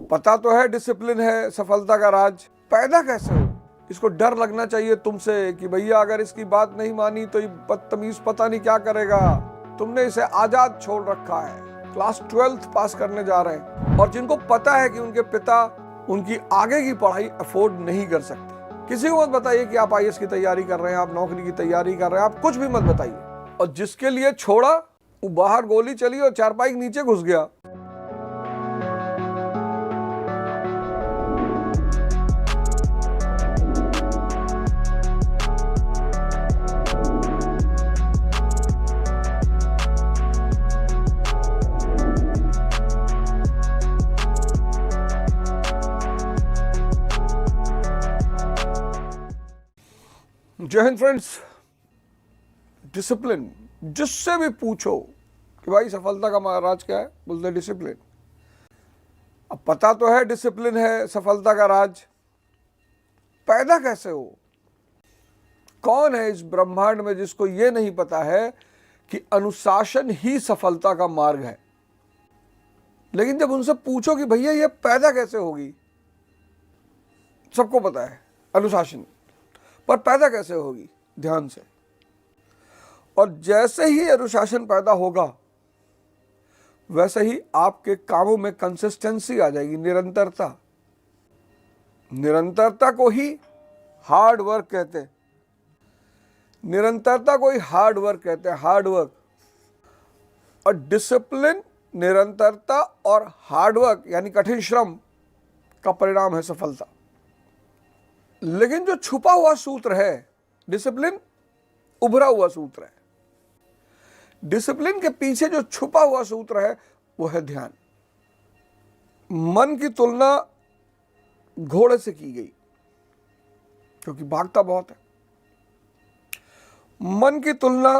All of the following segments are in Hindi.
अब पता तो है डिसिप्लिन है सफलता का राज, पैदा कैसे हो? इसको डर लगना चाहिए तुमसे कि भैया अगर इसकी बात नहीं मानी तो ये बदतमीज पता नहीं क्या करेगा। तुमने इसे आजाद छोड़ रखा है। क्लास 12th पास करने जा रहे हैं और जिनको पता है कि उनके पिता उनकी आगे की पढ़ाई अफोर्ड नहीं कर सकते। किसी को मत बताइए कि आप IAS की तैयारी कर रहे हैं, आप नौकरी की तैयारी कर रहे हैं, आप कुछ भी मत बताइए। और जिसके लिए छोड़ा वो बाहर गोली चली और चारपाई के नीचे घुस गया। जय हिंद फ्रेंड्स। डिसिप्लिन, जिससे भी पूछो कि भाई सफलता का महाराज क्या है, बोलते डिसिप्लिन। अब पता तो है डिसिप्लिन है सफलता का राज, पैदा कैसे हो? कौन है इस ब्रह्मांड में जिसको ये नहीं पता है कि अनुशासन ही सफलता का मार्ग है? लेकिन जब उनसे पूछो कि भैया ये पैदा कैसे होगी, सबको पता है अनुशासन, पर पैदा कैसे होगी? ध्यान से। और जैसे ही अनुशासन पैदा होगा वैसे ही आपके कामों में कंसिस्टेंसी आ जाएगी, निरंतरता। निरंतरता को ही हार्ड वर्क कहते हैं। निरंतरता को ही हार्ड वर्क कहते हैं, हार्ड वर्क। और डिसिप्लिन, निरंतरता और हार्ड वर्क यानी कठिन श्रम का परिणाम है सफलता। लेकिन जो छुपा हुआ सूत्र है, डिसिप्लिन उभरा हुआ सूत्र है। डिसिप्लिन के पीछे जो छुपा हुआ सूत्र है वो है ध्यान। मन की तुलना घोड़े से की गई क्योंकि भागता बहुत है। मन की तुलना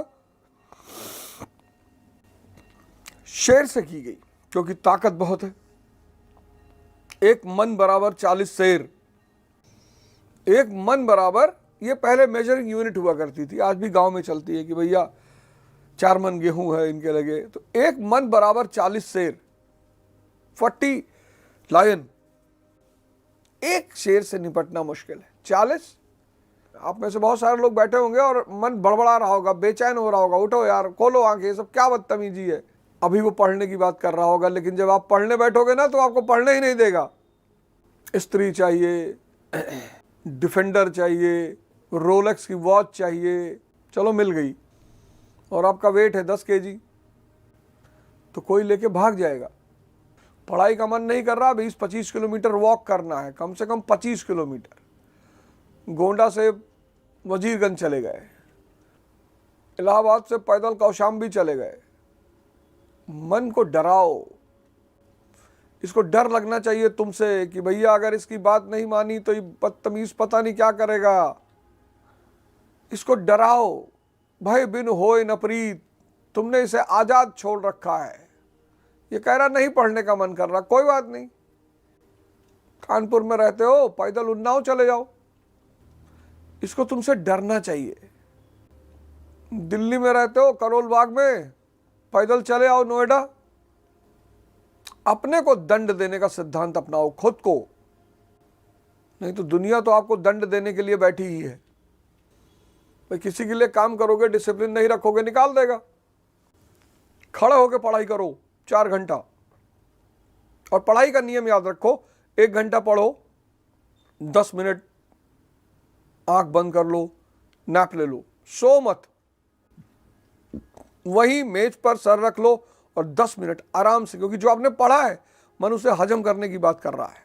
शेर से की गई क्योंकि ताकत बहुत है। एक मन बराबर 40 शेर। एक मन बराबर, ये पहले मेजरिंग यूनिट हुआ करती थी, आज भी गांव में चलती है कि भैया 4 मन गेहूं है इनके लगे, तो एक मन बराबर 40 शेर, 40 लायन। एक शेर से निपटना मुश्किल है। 40, आप में से बहुत सारे लोग बैठे होंगे और मन बड़बड़ा रहा होगा, बेचैन हो रहा होगा, उठो यार, खोलो आंखें, सब क्या बदतमीजी है। अभी वो पढ़ने की बात कर रहा होगा, लेकिन जब आप पढ़ने बैठोगे ना तो आपको पढ़ने ही नहीं देगा। स्त्री चाहिए, डिफेंडर चाहिए, रोलेक्स की वॉच चाहिए, चलो मिल गई, और आपका वेट है 10 kg, तो कोई लेके भाग जाएगा। पढ़ाई का मन नहीं कर रहा, 20-25 किलोमीटर वॉक करना है, कम से कम 25 किलोमीटर। गोंडा से वजीरगंज चले गए, इलाहाबाद से पैदल कौशाम्बी चले गए। मन को डराओ। इसको डर लगना चाहिए तुमसे कि भैया अगर इसकी बात नहीं मानी तो ये बदतमीज पता नहीं क्या करेगा। इसको डराओ। भय बिन होए न प्रीत, तुमने इसे आजाद छोड़ रखा है। ये कह रहा नहीं पढ़ने का मन कर रहा, कोई बात नहीं, कानपुर में रहते हो, पैदल उन्नाव चले जाओ। इसको तुमसे डरना चाहिए। दिल्ली में रहते हो, करोल बाग में, पैदल चले आओ नोएडा। अपने को दंड देने का सिद्धांत अपनाओ, खुद को। नहीं तो दुनिया तो आपको दंड देने के लिए बैठी ही है। भाई किसी के लिए काम करोगे, डिसिप्लिन नहीं रखोगे, निकाल देगा। खड़े होकर पढ़ाई करो 4 घंटा, और पढ़ाई का नियम याद रखो, 1 घंटा पढ़ो, 10 मिनट आंख बंद कर लो, नैप ले लो, सो मत। वही मेज पर सर रख लो और 10 मिनट आराम से, क्योंकि जो आपने पढ़ा है मन उसे हजम करने की बात कर रहा है।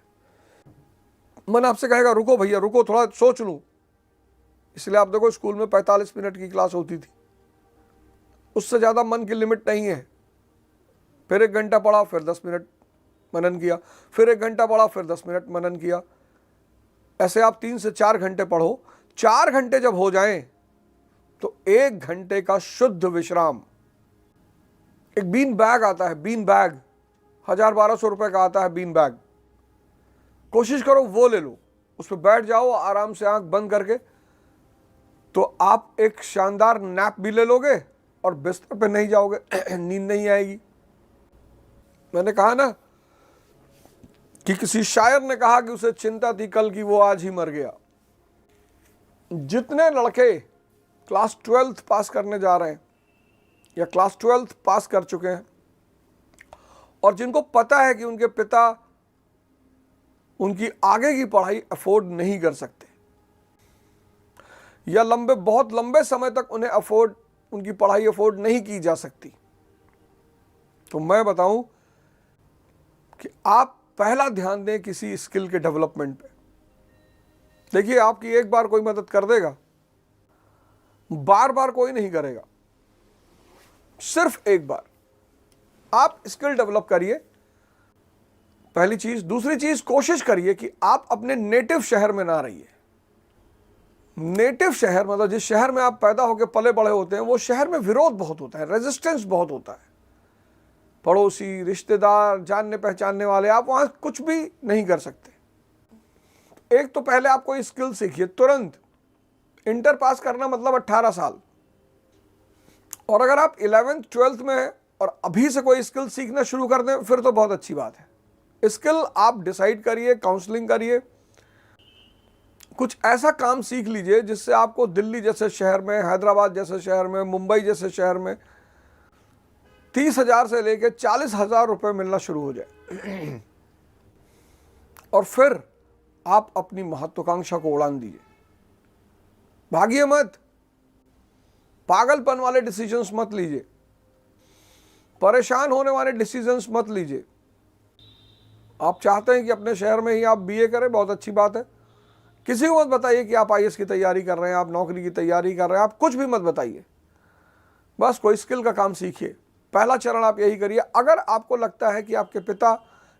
मन आपसे कहेगा रुको भैया रुको, थोड़ा सोच लूं। इसलिए आप देखो स्कूल में 45 मिनट की क्लास होती थी, उससे ज़्यादा मन की लिमिट नहीं है। फिर 1 घंटा पढ़ा, फिर 10 मिनट मनन किया, फिर 1 घंटा पढ़ा, फिर 10 मिनट मनन किया। ऐसे आप 3 से 4 घंटे पढ़ो। 4 घंटे जब हो जाएं तो 1 घंटे का शुद्ध विश्राम। एक बीन बैग आता है, बीन बैग 1000-1200 रुपए का आता है बीन बैग। कोशिश करो वो ले लो, उस पर बैठ जाओ आराम से आंख बंद करके, तो आप एक शानदार नैप भी ले लोगे और बिस्तर पे नहीं जाओगे, नींद नहीं आएगी। मैंने कहा ना कि किसी शायर ने कहा कि उसे चिंता थी कल की, वो आज ही मर गया। जितने लड़के क्लास 12th पास करने जा रहे हैं या क्लास 12th पास कर चुके हैं और जिनको पता है कि उनके पिता उनकी आगे की पढ़ाई अफोर्ड नहीं कर सकते या बहुत लंबे समय तक उन्हें उनकी पढ़ाई अफोर्ड नहीं की जा सकती, तो मैं बताऊं कि आप पहला ध्यान दें किसी स्किल के डेवलपमेंट पे। देखिए, आपकी एक बार कोई मदद कर देगा, बार बार कोई नहीं करेगा, सिर्फ एक बार आप स्किल डेवलप करिए, पहली चीज। दूसरी चीज, कोशिश करिए कि आप अपने नेटिव शहर में ना रहिए। नेटिव शहर मतलब जिस शहर में आप पैदा होकर पले बड़े होते हैं, वो शहर में विरोध बहुत होता है, रेजिस्टेंस बहुत होता है। पड़ोसी, रिश्तेदार, जानने पहचानने वाले, आप वहां कुछ भी नहीं कर सकते। एक तो पहले आप कोई स्किल सीखिए तुरंत। इंटर पास करना मतलब 18 साल, और अगर आप 11th 12th में हैं और अभी से कोई स्किल सीखना शुरू कर दें, फिर तो बहुत अच्छी बात है। स्किल आप डिसाइड करिए, काउंसलिंग करिए, कुछ ऐसा काम सीख लीजिए जिससे आपको दिल्ली जैसे शहर में, हैदराबाद जैसे शहर में, मुंबई जैसे शहर में 30,000 से लेकर 40,000 रुपये मिलना शुरू हो जाए और फिर आप अपनी महत्वाकांक्षा को उड़ान दीजिए। भागिए मत, पागलपन वाले डिसीजंस मत लीजिए, परेशान होने वाले डिसीजंस मत लीजिए। आप चाहते हैं कि अपने शहर में ही आप बीए करें, बहुत अच्छी बात है। किसी को मत बताइए कि आप आईएएस की तैयारी कर रहे हैं, आप नौकरी की तैयारी कर रहे हैं, आप कुछ भी मत बताइए। बस कोई स्किल का काम सीखिए। पहला चरण आप यही करिए। अगर आपको लगता है कि आपके पिता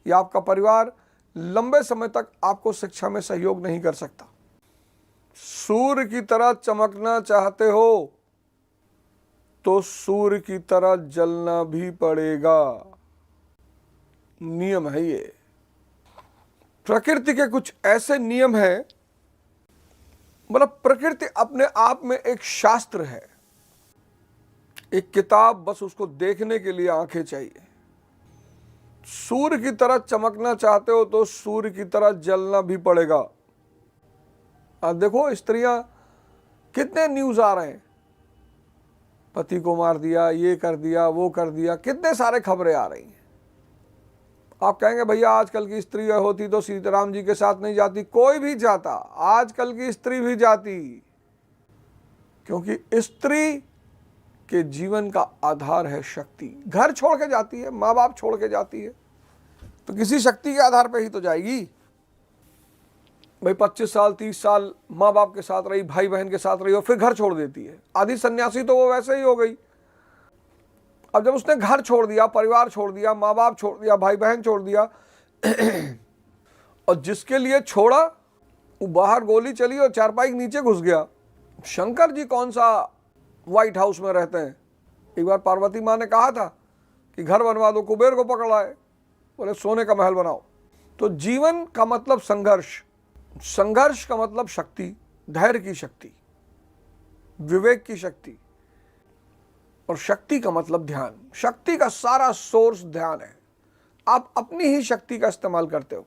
या आपका परिवार लंबे समय तक आपको शिक्षा में सहयोग नहीं कर सकता, सूर्य की तरह चमकना चाहते हो तो सूर्य की तरह जलना भी पड़ेगा। नियम है ये। प्रकृति के कुछ ऐसे नियम हैं, मतलब प्रकृति अपने आप में एक शास्त्र है, एक किताब, बस उसको देखने के लिए आंखें चाहिए। सूर्य की तरह चमकना चाहते हो तो सूर्य की तरह जलना भी पड़ेगा। अब देखो, स्त्रियां, कितने न्यूज आ रहे हैं, पति को मार दिया, ये कर दिया, वो कर दिया, कितने सारे खबरें आ रही हैं। आप कहेंगे भैया आजकल की स्त्री होती तो सीताराम जी के साथ नहीं जाती। कोई भी जाता, आजकल की स्त्री भी जाती, क्योंकि स्त्री के जीवन का आधार है शक्ति। घर छोड़ के जाती है, माँ बाप छोड़ के जाती है, तो किसी शक्ति के आधार पे ही तो जाएगी। भाई 25 साल 30 साल माँ बाप के साथ रही, भाई बहन के साथ रही और फिर घर छोड़ देती है। आधी सन्यासी तो वो वैसे ही हो गई। अब जब उसने घर छोड़ दिया, परिवार छोड़ दिया, माँ बाप छोड़ दिया, भाई बहन छोड़ दिया और जिसके लिए छोड़ा वो बाहर गोली चली और चारपाई के नीचे घुस गया। शंकर जी कौन सा व्हाइट हाउस में रहते हैं? एक बार पार्वती माँ ने कहा था कि घर बनवा दो, कुबेर को पकड़ लाए, बोले सोने का महल बनाओ। तो जीवन का मतलब संघर्ष, संघर्ष का मतलब शक्ति, धैर्य की शक्ति, विवेक की शक्ति, और शक्ति का मतलब ध्यान। शक्ति का सारा सोर्स ध्यान है। आप अपनी ही शक्ति का इस्तेमाल करते हो।